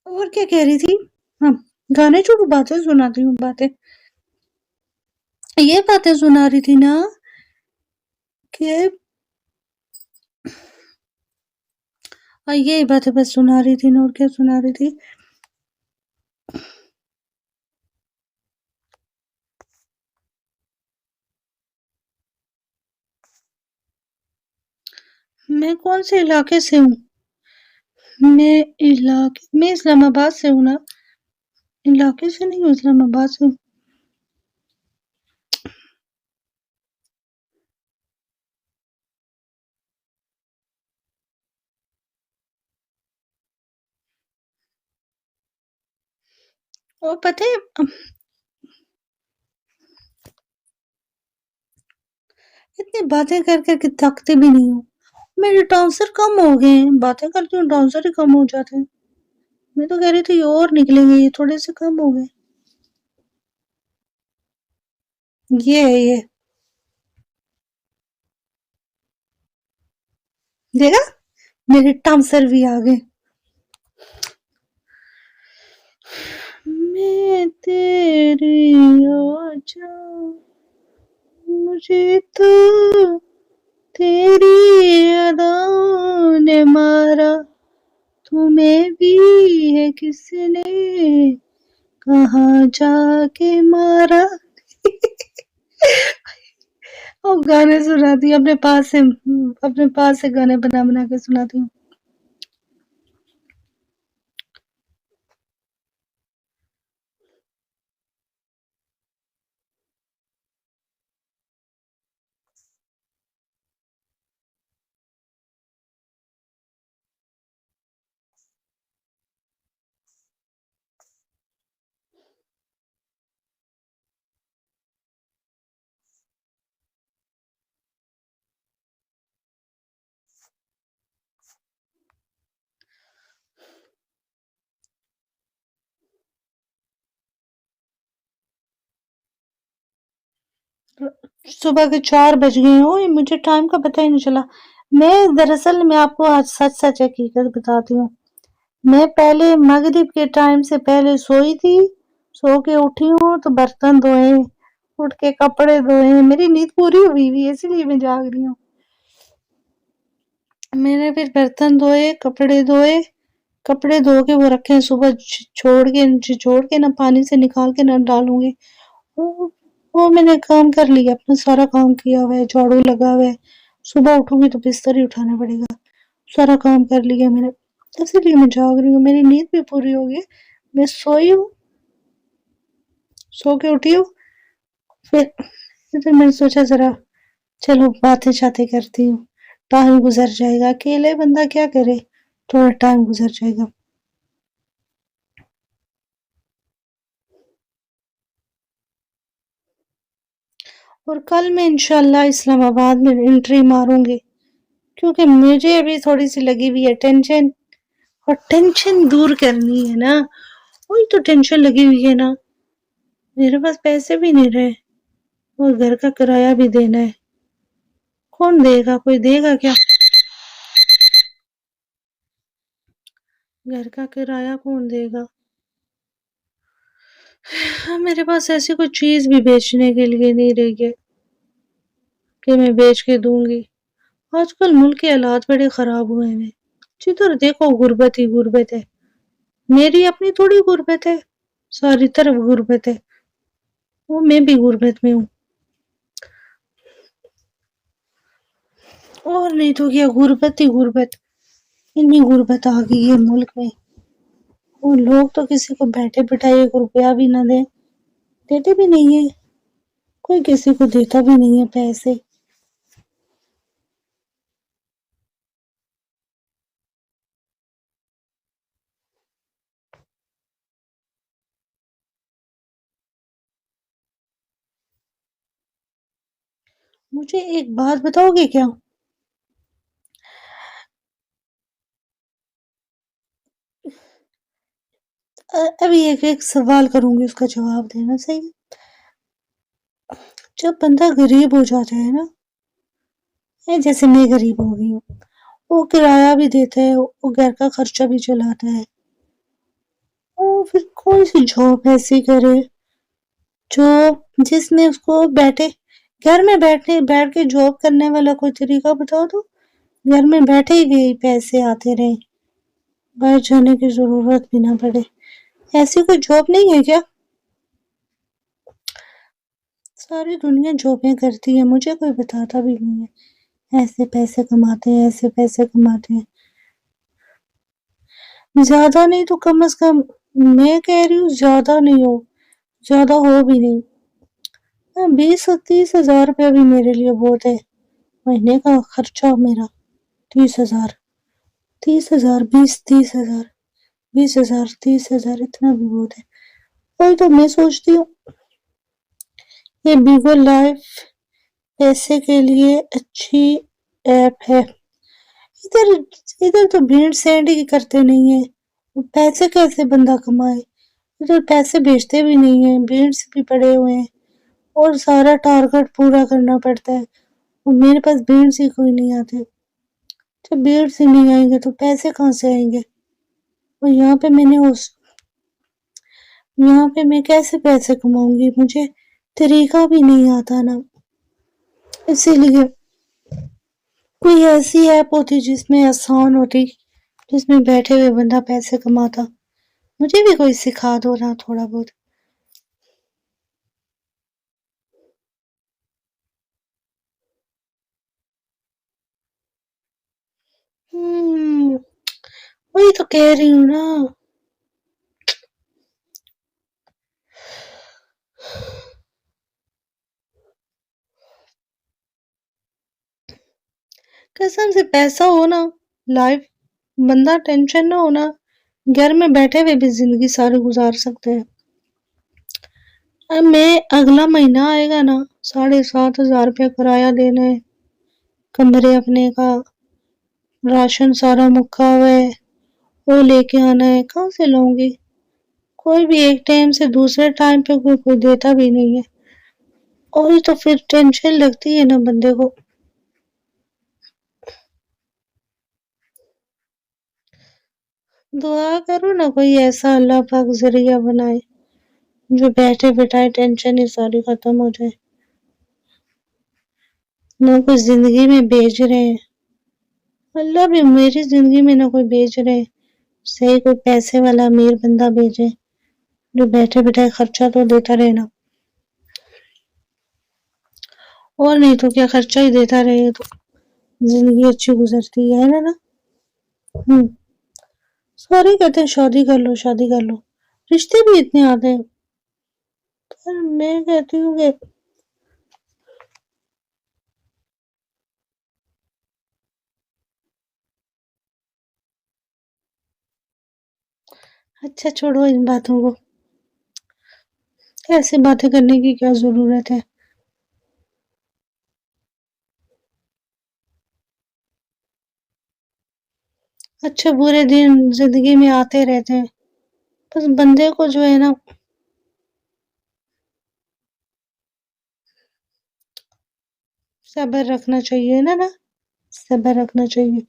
اور کیا کہہ رہی تھی؟ ہاں، گانے چھوڑو، باتیں سناتی ہوں، باتیں یہ باتیں سنا رہی تھی نا کہ یہی باتیں بس سنا رہی تھی نا، اور کیا سنا رہی تھی؟ میں کون سے علاقے سے ہوں؟ میں اسلام آباد سے ہوں نا، علاقے سے نہیں ہوں، اسلام آباد سے ہوں۔ اور پتہ ہے اتنی باتیں کر کر کے تھکتے بھی نہیں ہوں، میرے ٹانسر کم ہو گئے ہیں، باتیں کرتی ہوں ٹانسر ہی کم ہو جاتے ہیں۔ میں تو کہہ رہی تھی اور نکلیں گے، یہ تھوڑے سے کم ہو گئے۔ یہ ہے یہ دیکھا، میرے ٹانسر بھی آ گئے۔ میں تیری جاؤں، مجھے تو تیری اداؤں نے مارا، تمہیں بھی ہے کس نے کہاں جا کے مارا۔ اور گانے سناتی ہوں اپنے پاس سے گانے بنا بنا کے سناتی ہوں۔ صبح کے 4 بج گئے ہوں، مجھے ٹائم کا پتہ ہی نہیں چلا۔ دراصل میں آپ کو آج سچ حقیقت بتاتی ہوں، میں پہلے مغرب کے ٹائم سے پہلے سوئی تھی، سو کے اٹھی ہوں تو برتن دھوئے، اٹھ کے کپڑے دھوئے، میری نیند پوری ہوئی ہوئی ہے، اسی لیے میں جاگ رہی ہوں۔ میں نے پھر برتن دھوئے، کپڑے دھو کے وہ رکھے ہیں، صبح چھوڑ کے نہ پانی سے نکال کے نہ ڈالوں گی۔ وہ میں نے کام کر لیا، اپنا سارا کام کیا ہوا ہے، جھاڑو لگا ہوا ہے، صبح اٹھوں گی تو بستر ہی اٹھانا پڑے گا، سارا کام کر لیا میں نے، اسی لیے میں جاگ رہی ہوں، میری نیند بھی پوری ہوگی، میں سوئی ہوں، سو کے اٹھی ہوں، پھر میں نے سوچا ذرا چلو باتیں شاتیں کرتی ہوں، ٹائم گزر جائے گا، اکیلے بندہ کیا کرے، تھوڑا ٹائم گزر جائے گا۔ اور کل میں انشاءاللہ اسلام آباد میں انٹری ماروں گی، کیونکہ مجھے ابھی تھوڑی سی لگی ہوئی ہے ٹینشن، اور ٹینشن دور کرنی ہے نا، وہی تو ٹینشن لگی ہوئی ہے نا، میرے پاس پیسے بھی نہیں رہے، اور گھر کا کرایہ بھی دینا ہے، کون دے گا، کوئی دے گا کیا؟ گھر کا کرایہ کون دے گا؟ میرے پاس ایسی کوئی چیز بھی بیچنے کے لیے نہیں رہی ہے کہ میں بیچ کے دوں گی، آج کل ملک کے حالات بڑے خراب ہوئے ہیں، جدھر دیکھو غربت ہی غربت ہے، میری اپنی تھوڑی غربت ہے، ساری طرف غربت ہے، وہ میں بھی غربت میں ہوں، اور نہیں تو کیا، غربت ہی غربت، اتنی غربت آ گئی ہے ملک میں، اور لوگ تو کسی کو بیٹھے بٹھائے 1 روپیہ بھی نہ دیں، دیتے بھی نہیں ہے، کوئی کسی کو دیتا بھی نہیں ہے پیسے۔ مجھے ایک بات بتاؤ گے کیا؟ ابھی ایک سوال کروں گی، اس کا جواب دینا، صحیح؟ جب بندہ غریب ہو جاتا ہے نا، جیسے میں غریب ہو گئی ہوں، وہ کرایہ بھی دیتا ہے، وہ گھر کا خرچہ بھی چلاتا ہے، پھر کون سی جاب ایسی کرے جو جس میں اس کو بیٹھے گھر میں بیٹھ کے جاب کرنے والا کوئی طریقہ بتاؤ تو گھر میں بیٹھے ہی گئے پیسے آتے رہے، باہر جانے کی ضرورت بھی نہ پڑے. ایسی کوئی جاب نہیں ہے کیا؟ ساری دنیا جابیں کرتی ہے، مجھے کوئی بتاتا بھی نہیں ہے ایسے پیسے کماتے ہیں، ایسے پیسے کماتے ہیں. زیادہ نہیں تو کم از کم میں کہہ رہی ہوں زیادہ نہیں ہو، زیادہ ہو بھی نہیں. 20-30 ہزار روپیہ بھی میرے لیے بہت ہے. مہینے کا خرچہ میرا 30 ہزار، 30 ہزار، 20-30 ہزار، 20 ہزار، 30 ہزار، اتنا بھی بہت ہے. وہی تو میں سوچتی ہوں یہ بیگو لائف پیسے کے لیے اچھی ایپ ہے. ادھر تو بھیڑ سینڈ ہی کرتے نہیں ہیں، پیسے کیسے بندہ کمائے؟ ادھر پیسے بھیجتے بھی نہیں ہیں، بھیڑ بھی پڑے ہوئے ہیں اور سارا ٹارگٹ پورا کرنا پڑتا ہے. اور میرے پاس بھیڑ سے کوئی نہیں آتے. جب بھیڑ سے نہیں آئیں گے تو پیسے کہاں سے آئیں گے؟ اور یہاں پہ میں کیسے پیسے کماؤں گی؟ مجھے طریقہ بھی نہیں آتا نا. اسی لیے کوئی ایسی ایپ ہوتی جس میں آسان ہوتی، جس میں بیٹھے ہوئے بندہ پیسے کماتا. مجھے بھی کوئی سکھا دو نا تھوڑا بہت. وہی تو کہہ رہی ہوں نا. قسم سے پیسہ ہونا، لائف بندہ ٹینشن نہ ہونا، گھر میں بیٹھے ہوئے بھی زندگی ساری گزار سکتے ہیں. اب میں اگلا مہینہ آئے گا نا، 7,500 روپیہ کرایہ دینا ہے کمرے اپنے کا، راشن سارا مکا ہوا ہے، وہ لے کے آنا ہے. کہاں سے لاؤں گی؟ کوئی بھی ایک ٹائم سے دوسرے ٹائم پہ کوئی دیتا بھی نہیں ہے. اور تو پھر ٹینشن لگتی ہے نا بندے کو. دعا کرو نا کوئی ایسا اللہ پاک ذریعہ بنائے جو بیٹھے بٹھائے ٹینشن ہی ساری ختم ہو جائے. نہ کوئی زندگی میں بیچ رہے ہیں، اللہ بھی میری زندگی میں نہ کوئی بیچ رہے، صحیح کوئی پیسے والا امیر بندہ بھیجے جو بیٹھے بٹھائے خرچہ تو دیتا رہے نا. اور نہیں تو کیا، خرچہ ہی دیتا رہے تو زندگی اچھی گزرتی ہے نا. سارے کہتے ہیں شادی کر لو، شادی کر لو، رشتے بھی اتنے آتے ہیں. پر میں کہتی ہوں کہ اچھا چھوڑو ان باتوں کو، ایسی باتیں کرنے کی کیا ضرورت ہے. اچھا برے دن زندگی میں آتے رہتے ہیں، بس بندے کو جو ہے نا صبر رکھنا چاہیے نا. صبر رکھنا چاہیے.